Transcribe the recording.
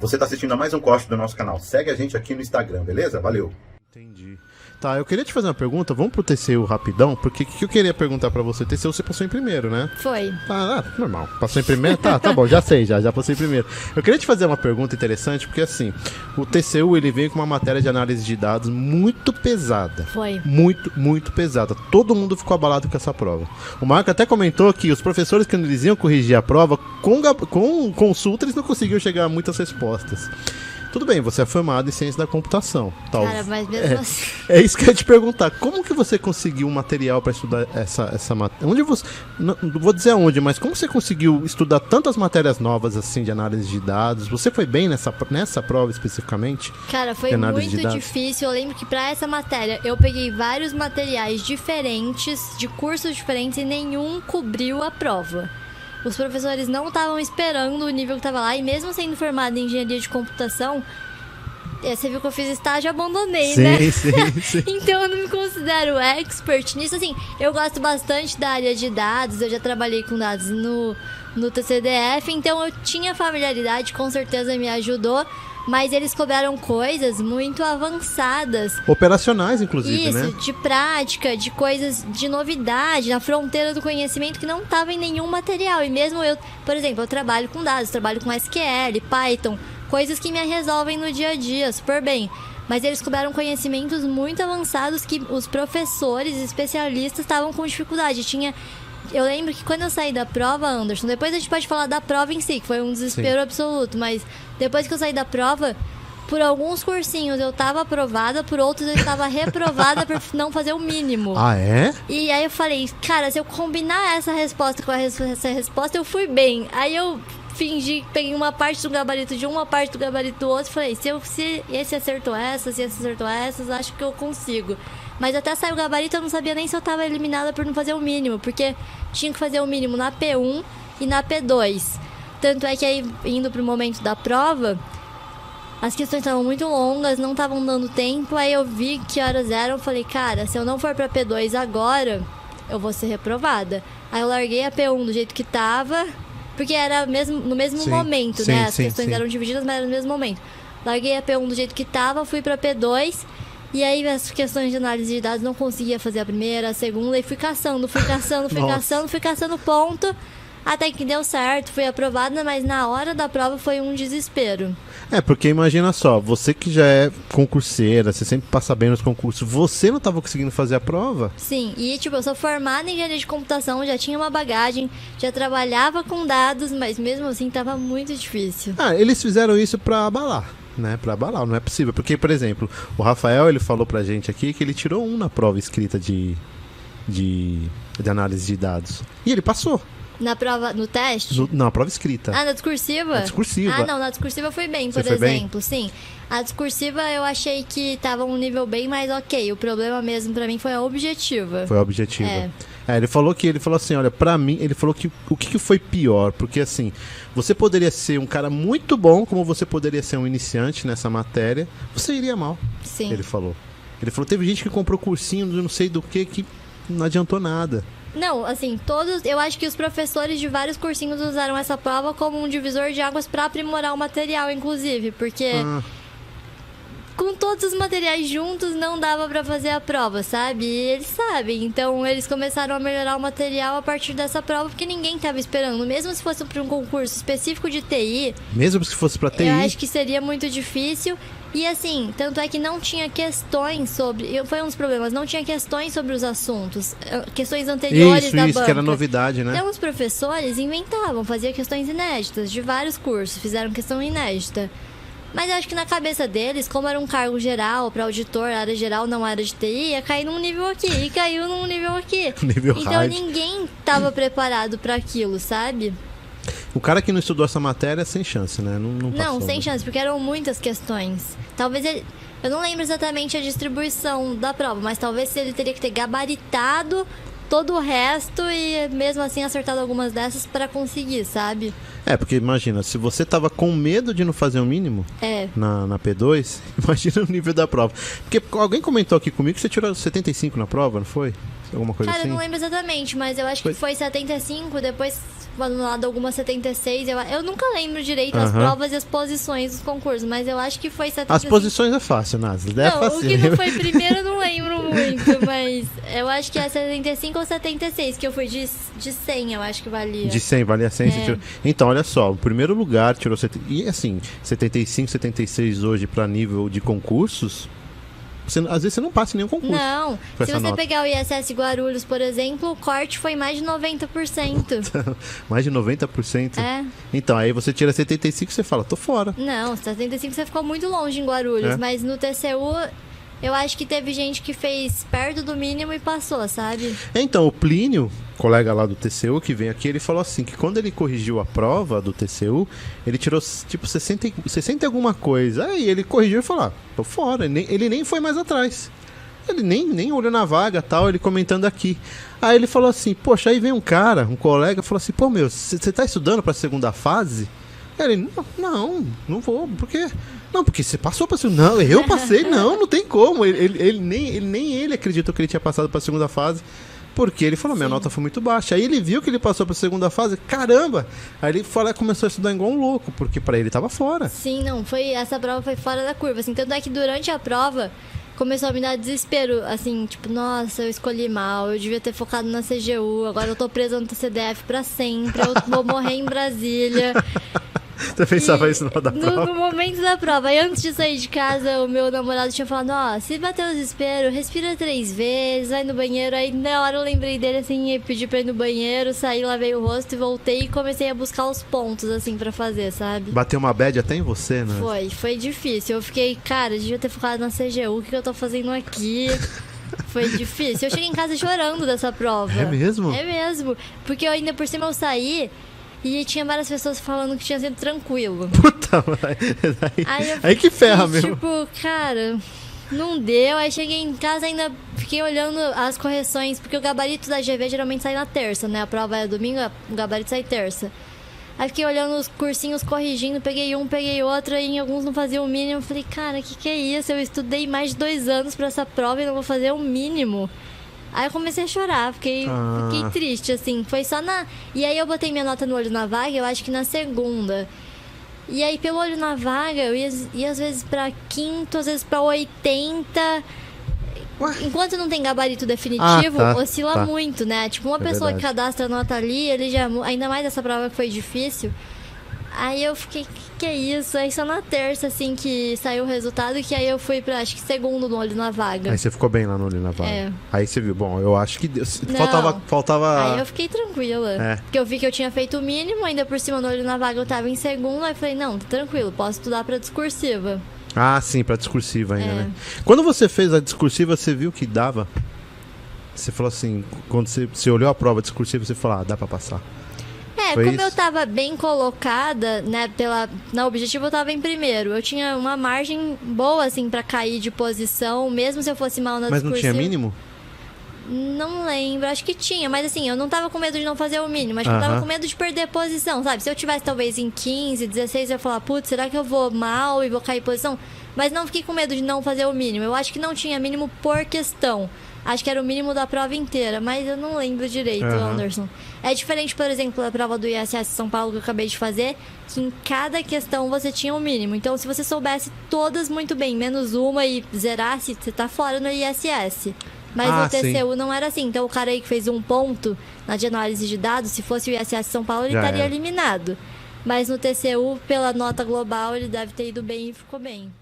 Você está assistindo a mais um corte do nosso canal. Segue a gente aqui no Instagram, beleza? Valeu! Entendi. Tá, eu queria te fazer uma pergunta, vamos pro TCU rapidão, porque o que eu queria perguntar pra você? TCU você passou em primeiro, né? Foi. Normal. Passou em primeiro? Tá bom, já sei, já passei em primeiro. Eu queria te fazer uma pergunta interessante, porque assim, o TCU ele veio com uma matéria de análise de dados muito pesada. Foi. Muito pesada. Todo mundo ficou abalado com essa prova. O Marco até comentou que os professores, quando eles iam corrigir a prova, com consulta eles não conseguiam chegar a muitas respostas. Tudo bem, você é formado em ciência da computação. Tal. Cara, mas mesmo assim... É isso que eu ia te perguntar. Como que você conseguiu material para estudar essa matéria? Onde você... Não vou dizer aonde, mas como você conseguiu estudar tantas matérias novas assim de análise de dados? Você foi bem nessa prova especificamente? Cara, foi muito difícil. Eu lembro que para essa matéria eu peguei vários materiais diferentes, de cursos diferentes, e nenhum cobriu a prova. Os professores não estavam esperando o nível que estava lá, e mesmo sendo formado em engenharia de computação, você viu que eu fiz estágio e abandonei, sim, né? Sim. Então eu não me considero expert nisso. Assim, eu gosto bastante da área de dados, eu já trabalhei com dados no TCDF, então eu tinha familiaridade, com certeza me ajudou. Mas eles cobraram coisas muito avançadas. Operacionais, inclusive, né? Isso, de prática, de coisas de novidade, na fronteira do conhecimento que não estava em nenhum material. E mesmo eu, por exemplo, eu trabalho com dados, trabalho com SQL, Python, coisas que me resolvem no dia a dia, super bem. Mas eles cobraram conhecimentos muito avançados que os professores especialistas estavam com dificuldade. Eu lembro que quando eu saí da prova, Anderson, depois a gente pode falar da prova em si, que foi um desespero absoluto, mas depois que eu saí da prova, por alguns cursinhos eu tava aprovada, por outros eu estava reprovada por não fazer o mínimo. Ah, é? E aí eu falei, cara, se eu combinar essa resposta com essa resposta, eu fui bem. Aí eu fingi, peguei uma parte do gabarito de uma parte do gabarito do outro, falei, se esse acertou essa, se esse acertou essas, acho que eu consigo. Mas até sair o gabarito eu não sabia nem se eu tava eliminada por não fazer o mínimo, porque tinha que fazer o mínimo na P1 e na P2. Tanto é que aí, indo pro momento da prova, as questões estavam muito longas, não estavam dando tempo, aí eu vi que horas eram, falei, cara, se eu não for pra P2 agora, eu vou ser reprovada. Aí eu larguei a P1 do jeito que tava, porque era no mesmo momento, né? As questões eram divididas, mas era no mesmo momento. Larguei a P1 do jeito que tava, fui pra P2... E aí as questões de análise de dados não conseguia fazer a primeira, a segunda, e fui caçando ponto, até que deu certo, fui aprovada, mas na hora da prova foi um desespero. Porque imagina só, você que já é concurseira, você sempre passa bem nos concursos, você não estava conseguindo fazer a prova? Sim, e eu sou formada em engenharia de computação, já tinha uma bagagem, já trabalhava com dados, mas mesmo assim estava muito difícil. Eles fizeram isso para abalar. Né, pra abalar, não é possível, porque, por exemplo, o Rafael, ele falou pra gente aqui que ele tirou 1 na prova escrita de análise de dados, e ele passou. Na prova, no teste? Na prova escrita. Na discursiva? Na discursiva. Não, na discursiva foi bem, por exemplo, bem? Sim. A discursiva eu achei que tava um nível bem mais ok, o problema mesmo pra mim foi a objetiva. Foi a objetiva. Ele falou assim, olha, pra mim, ele falou que o que foi pior, porque assim, você poderia ser um cara muito bom, como você poderia ser um iniciante nessa matéria, você iria mal. Sim. Ele falou, teve gente que comprou cursinho de não sei do que não adiantou nada. Não, assim, eu acho que os professores de vários cursinhos usaram essa prova como um divisor de águas pra aprimorar o material, inclusive, porque... com todos os materiais juntos não dava pra fazer a prova, sabe? E eles sabem, então eles começaram a melhorar o material a partir dessa prova, porque ninguém tava esperando. Mesmo se fosse pra um concurso específico de TI... Mesmo se fosse pra TI... eu acho que seria muito difícil. E assim, tanto é que não tinha questões sobre... Foi um dos problemas, não tinha questões sobre os assuntos. Questões anteriores da banca. Isso, que era novidade, né? Então os professores inventavam, faziam questões inéditas de vários cursos, fizeram questão inédita. Mas eu acho que na cabeça deles, como era um cargo geral para auditor, área geral, não área de TI, ia cair num nível aqui, e caiu num nível aqui. Então hard. Ninguém estava preparado para aquilo, sabe? O cara que não estudou essa matéria, sem chance, né? Não passou, sem chance, porque eram muitas questões. Talvez ele... Eu não lembro exatamente a distribuição da prova, mas talvez ele teria que ter gabaritado todo o resto e mesmo assim acertado algumas dessas para conseguir, sabe? Porque imagina, se você tava com medo de não fazer o mínimo na P2, imagina o nível da prova. Porque alguém comentou aqui comigo que você tirou 75 na prova, não foi? Alguma coisa assim? Cara, eu não lembro exatamente, mas eu acho que foi 75, depois tipo, anulado alguma 76. Eu nunca lembro direito as provas e as posições dos concursos, mas eu acho que foi 75. As posições é fácil, Nazi. É Não, fácil. o que não foi primeiro eu não lembro muito, mas eu acho que é 75 ou 76, que eu fui de 100, eu acho que valia. De 100, valia 100. Você tirou... Então, olha só, o primeiro lugar tirou... E assim, 75, 76 hoje para nível de concursos, às vezes você não passa em nenhum concurso. Não, se você pegar o ISS Guarulhos, por exemplo, o corte foi mais de 90%. Mais de 90%? É. Então, aí você tira 75 e você fala, tô fora. Não, 75 você ficou muito longe em Guarulhos, mas no TCU... Eu acho que teve gente que fez perto do mínimo e passou, sabe? Então, o Plínio, colega lá do TCU, que vem aqui, ele falou assim, que quando ele corrigiu a prova do TCU, ele tirou, tipo, 60 e alguma coisa. Aí ele corrigiu e falou, tô fora. Ele nem foi mais atrás. Ele nem olhou na vaga, tal, ele comentando aqui. Aí ele falou assim, poxa, aí vem um cara, um colega, falou assim, pô, meu, você tá estudando pra segunda fase? Aí ele, não vou, por quê? Não, porque você passou pra segunda. Não, eu passei, não tem como. Nem ele acreditou que ele tinha passado pra segunda fase. Porque ele falou, minha nota foi muito baixa. Aí ele viu que ele passou pra segunda fase, caramba! Aí ele começou a estudar igual um louco, porque pra ele tava fora. Sim, não, essa prova foi fora da curva. Assim, tanto é que durante a prova começou a me dar desespero, assim, tipo, nossa, eu escolhi mal, eu devia ter focado na CGU, agora eu tô presa no TCDF pra sempre, eu vou morrer em Brasília. Você pensava isso na hora da prova? No momento da prova. E antes de sair de casa, o meu namorado tinha falado, se bater o desespero, respira 3 vezes, vai no banheiro. Aí na hora eu lembrei dele, assim, e pedi pra ir no banheiro, saí, lavei o rosto e voltei e comecei a buscar os pontos, assim, pra fazer, sabe? Bateu uma bad até em você, né? Foi difícil. Eu fiquei, cara, devia ter focado na CGU, o que eu tô fazendo aqui? Foi difícil. Eu cheguei em casa chorando dessa prova. É mesmo? É mesmo. Porque eu, ainda por cima eu saí e tinha várias pessoas falando que tinha sido tranquilo. Puta, aí que ferra mesmo. Tipo, cara, não deu. Aí cheguei em casa ainda fiquei olhando as correções, porque o gabarito da GV geralmente sai na terça, né? A prova é domingo, o gabarito sai terça. Aí fiquei olhando os cursinhos, corrigindo, peguei um, peguei outro, e em alguns não fazia o mínimo. Falei, cara, que é isso? Eu estudei mais de 2 anos pra essa prova e não vou fazer o mínimo. Aí eu comecei a chorar, fiquei triste, assim. Foi só na... E aí eu botei minha nota no olho na vaga, eu acho que na segunda. E aí pelo olho na vaga, eu ia às vezes pra quinto, às vezes pra 80... Enquanto não tem gabarito definitivo, oscila muito, né? Tipo, uma pessoa que cadastra a nota ali, ele já... Ainda mais essa prova que foi difícil. Aí eu fiquei, que é isso? Aí só na terça, assim, que saiu o resultado, que aí eu fui pra, acho que segundo no olho na vaga. Aí você ficou bem lá no olho na vaga. É. Aí você viu, bom, eu acho que Não. faltava... Aí eu fiquei tranquila. Porque eu vi que eu tinha feito o mínimo, ainda por cima no olho na vaga eu tava em segundo, aí falei, não, tá tranquilo, posso estudar pra discursiva. Ah, sim, pra discursiva ainda, né? Quando você fez a discursiva, você viu que dava? Você falou assim, quando você olhou a prova discursiva, você falou, dá pra passar. Foi como isso? eu tava bem colocada, né, na objetivo eu tava em primeiro. Eu tinha uma margem boa, assim, pra cair de posição, mesmo se eu fosse mal na discursiva. Mas não tinha mínimo? Não lembro, acho que tinha, mas assim, eu não tava com medo de não fazer o mínimo, acho que eu tava com medo de perder posição, sabe? Se eu tivesse talvez em 15, 16, eu ia falar, putz, será que eu vou mal e vou cair posição? Mas não fiquei com medo de não fazer o mínimo, eu acho que não tinha mínimo por questão. Acho que era o mínimo da prova inteira, mas eu não lembro direito, Anderson. É diferente, por exemplo, da prova do ISS São Paulo que eu acabei de fazer, que em cada questão você tinha o mínimo. Então, se você soubesse todas muito bem, menos uma e zerasse, você tá fora no ISS. Mas no TCU não era assim. Então, o cara aí que fez 1 ponto na de análise de dados, se fosse o ISS São Paulo, ele estaria eliminado. Mas no TCU, pela nota global, ele deve ter ido bem e ficou bem.